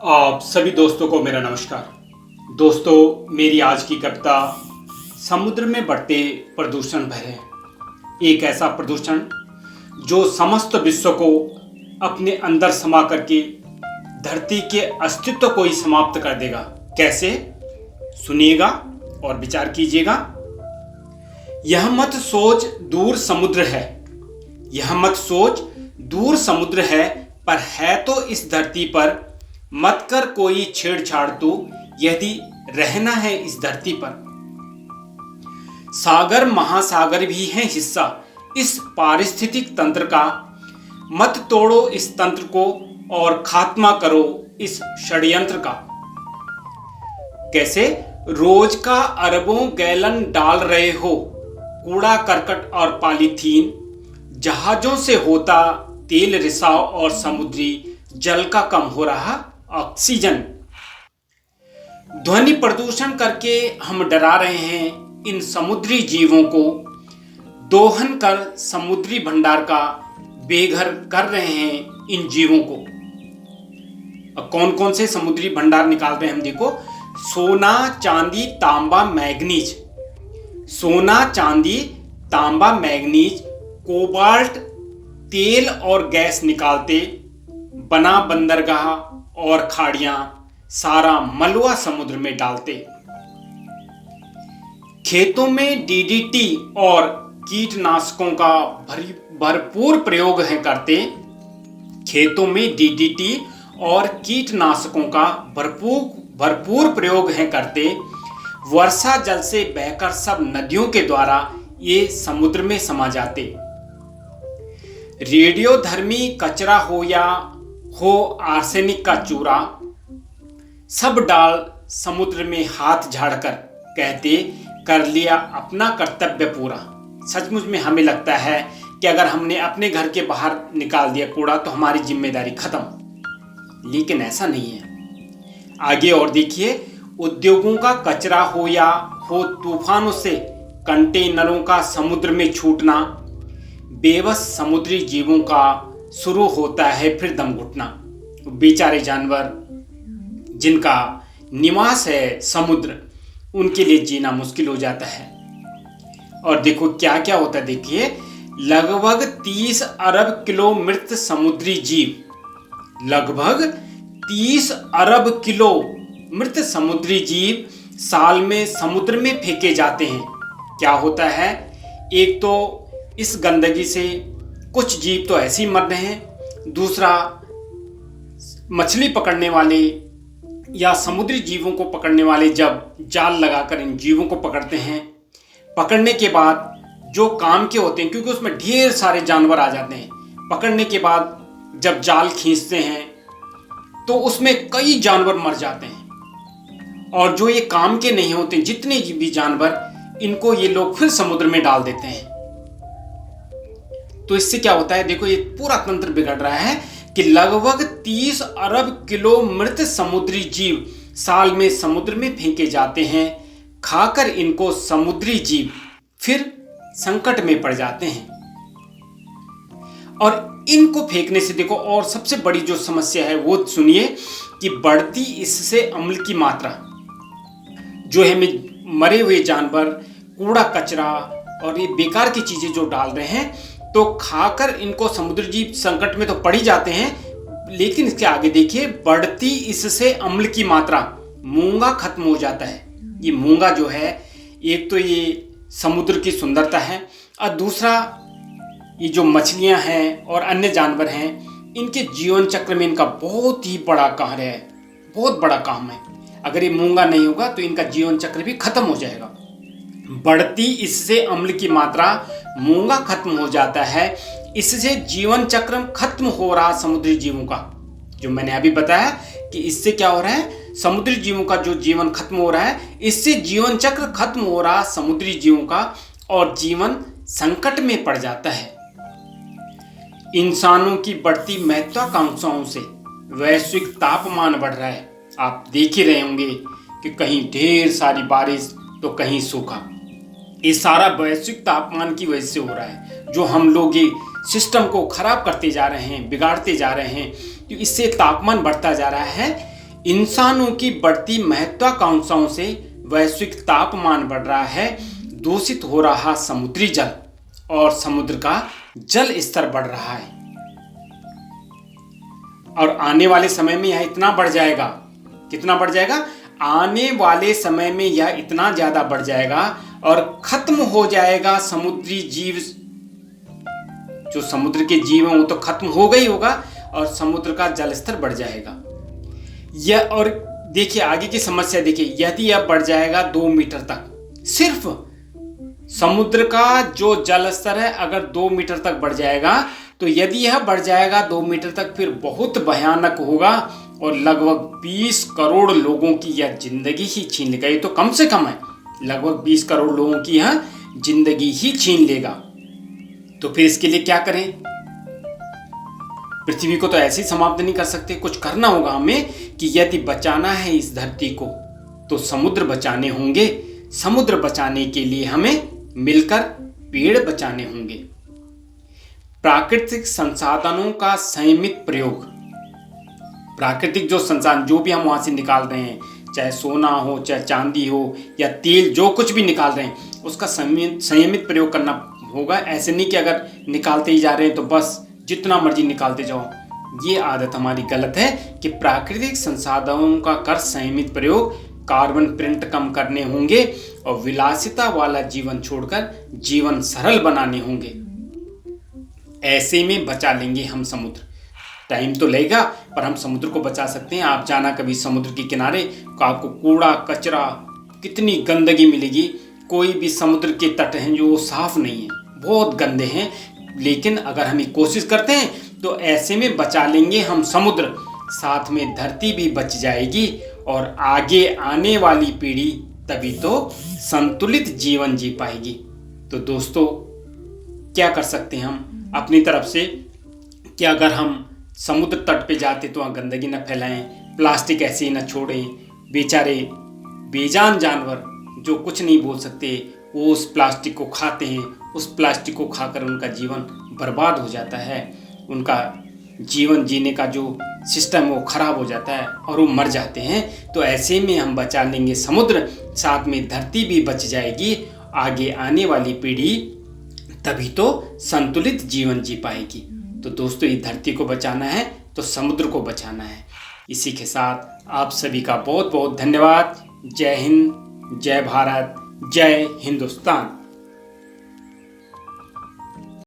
आप सभी दोस्तों को मेरा नमस्कार। दोस्तों, मेरी आज की कविता समुद्र में बढ़ते प्रदूषण पर है। एक ऐसा प्रदूषण जो समस्त विश्व को अपने अंदर समा करके धरती के अस्तित्व को ही समाप्त कर देगा। कैसे? सुनिएगा और विचार कीजिएगा। यह मत सोच दूर समुद्र है, यह मत सोच दूर समुद्र है, पर है तो इस धरती पर। मत कर कोई छेड़छाड़ तू, यदि रहना है इस धरती पर। सागर महासागर भी है हिस्सा इस पारिस्थितिक तंत्र का। मत तोड़ो इस तंत्र को और खात्मा करो इस षड्यंत्र का। कैसे? रोज का अरबों गैलन डाल रहे हो कूड़ा करकट और पॉलीथीन। जहाजों से होता तेल रिसाव और समुद्री जल का कम हो रहा ऑक्सीजन। ध्वनि प्रदूषण करके हम डरा रहे हैं इन समुद्री जीवों को। दोहन कर समुद्री भंडार का बेघर कर रहे हैं इन जीवों को। अब कौन कौन से समुद्री भंडार निकाल रहे हैं हम देखो। सोना चांदी तांबा मैग्नीज, सोना चांदी तांबा मैग्नीज, कोबाल्ट तेल और गैस निकालते। बना बंदरगाह और खाड़ियां सारा मलबा समुद्र में डालते। खेतों में डीडीटी और कीटनाशकों का भरपूर प्रयोग है करते। खेतों में डीडीटी और कीटनाशकों का भरपूर प्रयोग है करते। वर्षा जल से बहकर सब नदियों के द्वारा ये समुद्र में समा जाते। रेडियोधर्मी कचरा हो या हो आर्सेनिक का चूरा, सब डाल समुद्र में हाथ झाड़कर कहते कर लिया अपना कर्तव्य पूरा। सचमुच में हमें लगता है कि अगर हमने अपने घर के बाहर निकाल दिया कूड़ा तो हमारी जिम्मेदारी खत्म, लेकिन ऐसा नहीं है। आगे और देखिए। उद्योगों का कचरा हो या हो तूफानों से कंटेनरों का समुद्र में छूटना। बेबस समुद्री जीवों का शुरू होता है फिर दम घुटना। बेचारे जानवर जिनका निवास है समुद्र, उनके लिए जीना मुश्किल हो जाता है। और देखो क्या क्या होता है। देखिए, लगभग 30 अरब किलो मृत समुद्री जीव, लगभग 30 अरब किलो मृत समुद्री जीव साल में समुद्र में फेंके जाते हैं। क्या होता है? एक तो इस गंदगी से कुछ जीव तो ऐसे ही मर रहे हैं, दूसरा मछली पकड़ने वाले या समुद्री जीवों को पकड़ने वाले जब जाल लगाकर इन जीवों को पकड़ते हैं, पकड़ने के बाद जो काम के होते हैं, क्योंकि उसमें ढेर सारे जानवर आ जाते हैं, पकड़ने के बाद जब जाल खींचते हैं तो उसमें कई जानवर मर जाते हैं। और जो ये काम के नहीं होते, जितने भी जानवर, इनको ये लोग फिर समुद्र में डाल देते हैं। तो इससे क्या होता है? देखो, ये पूरा तंत्र बिगड़ रहा है कि लगभग 30 अरब किलो मृत समुद्री जीव साल में समुद्र में फेंके जाते हैं। खाकर इनको समुद्री जीव फिर संकट में पड़ जाते हैं। और इनको फेंकने से देखो, और सबसे बड़ी जो समस्या है वो सुनिए कि बढ़ती इससे अम्ल की मात्रा जो है, मरे हुए जानवर, कूड़ा कचरा और ये बेकार की चीजें जो डाल रहे हैं, तो खाकर इनको समुद्री जीव संकट में तो पड़ ही जाते हैं। लेकिन इसके आगे देखिए, बढ़ती इससे अम्ल की मात्रा, मूंगा खत्म हो जाता है। ये मूंगा जो है, एक तो ये समुद्र की सुंदरता है, और दूसरा ये जो मछलियां हैं और अन्य जानवर हैं, इनके जीवन चक्र में इनका बहुत ही बड़ा कार्य है, बहुत बड़ा काम है। अगर ये मूंगा नहीं होगा तो इनका जीवन चक्र भी खत्म हो जाएगा। बढ़ती इससे अम्ल की मात्रा, मूंगा खत्म हो जाता है। इससे जीवन चक्र खत्म हो रहा समुद्री जीवों का, जो मैंने अभी बताया कि इससे क्या हो रहा है, समुद्री जीवों का जो जीवन खत्म हो रहा है, इससे जीवन चक्र खत्म हो रहा समुद्री जीवों का और जीवन संकट में पड़ जाता है। इंसानों की बढ़ती महत्वाकांक्षाओं से वैश्विक तापमान बढ़ रहा है। आप देख ही रहे होंगे कि कहीं ढेर सारी बारिश तो कहीं सूखा। ये सारा वैश्विक तापमान की वजह से हो रहा है, जो हम लोग ये सिस्टम को खराब करते जा रहे हैं, बिगाड़ते जा रहे हैं, तो इससे तापमान बढ़ता जा रहा है। इंसानों की बढ़ती महत्वाकांक्षाओं से वैश्विक तापमान बढ़ रहा है, दूषित हो रहा समुद्री जल और समुद्र का जल स्तर बढ़ रहा है। और आने वाले समय में यह इतना बढ़ जाएगा, कितना बढ़ जाएगा? आने वाले समय में यह इतना ज्यादा बढ़ जाएगा और खत्म हो जाएगा समुद्री जीव। जो समुद्र के जीव हैं वो तो खत्म हो गई होगा और समुद्र का जल स्तर बढ़ जाएगा। यह, और देखिए आगे की समस्या देखिए, यदि यह बढ़ जाएगा 2 मीटर तक, सिर्फ समुद्र का जो जल स्तर है अगर 2 मीटर तक बढ़ जाएगा, तो यदि यह बढ़ जाएगा 2 मीटर तक फिर बहुत भयानक होगा और लगभग 20 करोड़ लोगों की यह जिंदगी ही छीन लेगा। ये तो कम से कम है, लगभग 20 करोड़ लोगों की यह जिंदगी ही छीन लेगा। तो फिर इसके लिए क्या करें? पृथ्वी को तो ऐसे ही समाप्त नहीं कर सकते, कुछ करना होगा हमें कि यदि बचाना है इस धरती को तो समुद्र बचाने होंगे। समुद्र बचाने के लिए हमें मिलकर पेड़ बचाने होंगे। प्राकृतिक संसाधनों का संयमित प्रयोग, प्राकृतिक जो संसाधन जो भी हम वहां से निकाल रहे हैं, चाहे सोना हो, चाहे चांदी हो या तेल, जो कुछ भी निकाल रहे हैं उसका संयमित प्रयोग करना होगा। ऐसे नहीं कि अगर निकालते ही जा रहे हैं तो बस जितना मर्जी निकालते जाओ। ये आदत हमारी गलत है कि प्राकृतिक संसाधनों का कर संयमित प्रयोग, कार्बन प्रिंट कम करने होंगे और विलासिता वाला जीवन छोड़कर जीवन सरल बनाने होंगे। ऐसे में बचा लेंगे हम समुद्र। टाइम तो लगेगा पर हम समुद्र को बचा सकते हैं। आप जाना कभी समुद्र के किनारे तो आपको कूड़ा कचरा, कितनी गंदगी मिलेगी। कोई भी समुद्र के तट हैं जो साफ नहीं है, बहुत गंदे हैं। लेकिन अगर हम कोशिश करते हैं तो ऐसे में बचा लेंगे हम समुद्र, साथ में धरती भी बच जाएगी और आगे आने वाली पीढ़ी तभी तो संतुलित जीवन जी पाएगी। तो दोस्तों क्या कर सकते हैं हम अपनी तरफ से कि अगर हम समुद्र तट पे जाते तो वहाँ गंदगी न फैलाएं, प्लास्टिक ऐसे ही न छोड़ें। बेचारे बेजान जानवर जो कुछ नहीं बोल सकते वो उस प्लास्टिक को खाते हैं, उस प्लास्टिक को खाकर उनका जीवन बर्बाद हो जाता है, उनका जीवन जीने का जो सिस्टम वो खराब हो जाता है और वो मर जाते हैं। तो ऐसे में हम बचा लेंगे समुद्र, साथ में धरती भी बच जाएगी, आगे आने वाली पीढ़ी तभी तो संतुलित जीवन जी पाएगी। तो दोस्तों ये धरती को बचाना है तो समुद्र को बचाना है। इसी के साथ आप सभी का बहुत बहुत धन्यवाद। जय हिंद, जय भारत, जय हिंदुस्तान।